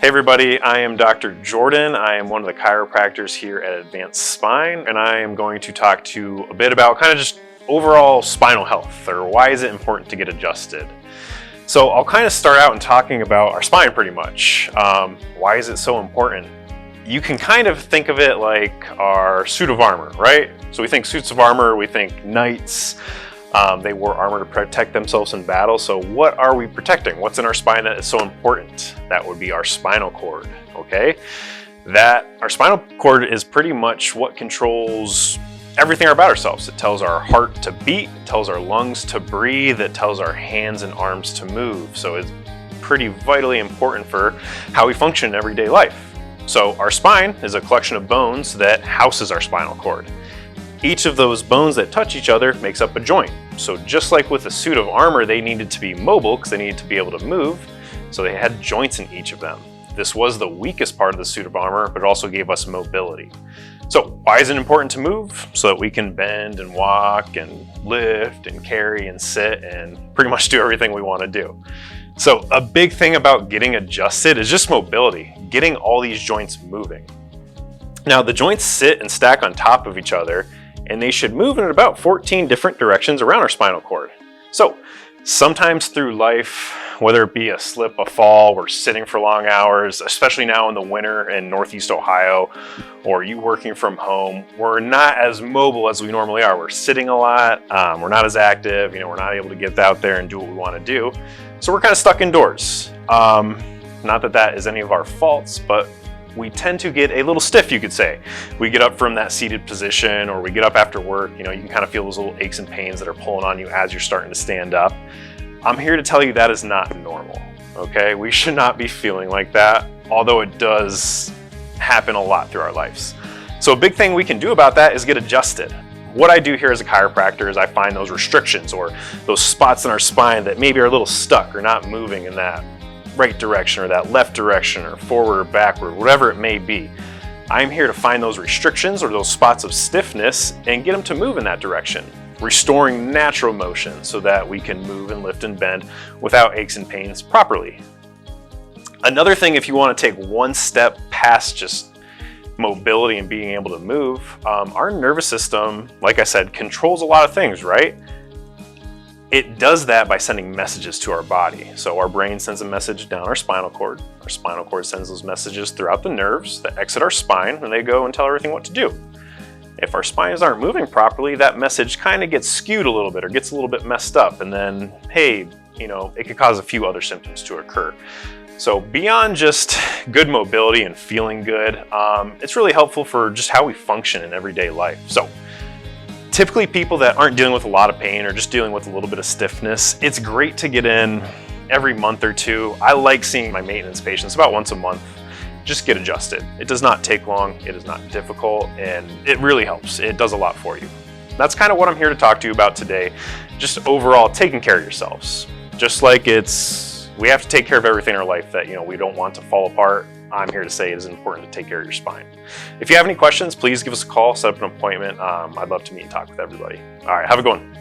Hey everybody, I am Dr. Jordan. I am one of the chiropractors here at Advanced Spine, and I am going to talk to you a bit about kind of just overall spinal health, or why is it important to get adjusted. So I'll kind of start out in talking about our spine pretty much. Why is it so important? You can kind of think of it like our suit of armor, right? So we think suits of armor, we think knights. They wore armor to protect themselves in battle. So what are we protecting? What's in our spine that is so important? That would be our spinal cord, okay? Our spinal cord is pretty much what controls everything about ourselves. It tells our heart to beat, it tells our lungs to breathe, it tells our hands and arms to move. So it's pretty vitally important for how we function in everyday life. So our spine is a collection of bones that houses our spinal cord. Each of those bones that touch each other makes up a joint. So just like with a suit of armor, they needed to be mobile because they needed to be able to move. So they had joints in each of them. This was the weakest part of the suit of armor, but it also gave us mobility. So why is it important to move? So that we can bend and walk and lift and carry and sit and pretty much do everything we want to do. So a big thing about getting adjusted is just mobility, getting all these joints moving. Now the joints sit and stack on top of each other, and they should move in about 14 different directions around our spinal cord. So sometimes through life, whether it be a slip, a fall, we're sitting for long hours, especially now in the winter in Northeast Ohio, or you working from home, we're not as mobile as we normally are. We're sitting a lot, we're not as active, we're not able to get out there and do what we want to do. So we're kind of stuck indoors. Not that that is any of our faults, but we tend to get a little stiff, you could say. We get up from that seated position, or we get up after work, you can kind of feel those little aches and pains that are pulling on you as you're starting to stand up. I'm here to tell you that is not normal, okay? We should not be feeling like that, although it does happen a lot through our lives. So a big thing we can do about that is get adjusted. What I do here as a chiropractor is I find those restrictions or those spots in our spine that maybe are a little stuck or not moving in that right direction or that left direction or forward or backward, whatever it may be. I'm here to find those restrictions or those spots of stiffness and get them to move in that direction, restoring natural motion so that we can move and lift and bend without aches and pains properly. Another thing, if you want to take one step past just mobility and being able to move, our nervous system, like I said, controls a lot of things, right? It does that by sending messages to our body. So our brain sends a message down our spinal cord sends those messages throughout the nerves that exit our spine, and they go and tell everything what to do. If our spines aren't moving properly, that message kind of gets skewed a little bit or gets a little bit messed up, and then, hey, it could cause a few other symptoms to occur. So beyond just good mobility and feeling good, it's really helpful for just how we function in everyday life. So typically people that aren't dealing with a lot of pain or just dealing with a little bit of stiffness, it's great to get in every month or two. I like seeing my maintenance patients about once a month. Just get adjusted. It does not take long, it is not difficult, and it really helps. It does a lot for you. That's kind of what I'm here to talk to you about today. Just overall taking care of yourselves. Just like we have to take care of everything in our life that we don't want to fall apart. I'm here to say it is important to take care of your spine. If you have any questions, please give us a call, set up an appointment. I'd love to meet and talk with everybody. All right, have a good one.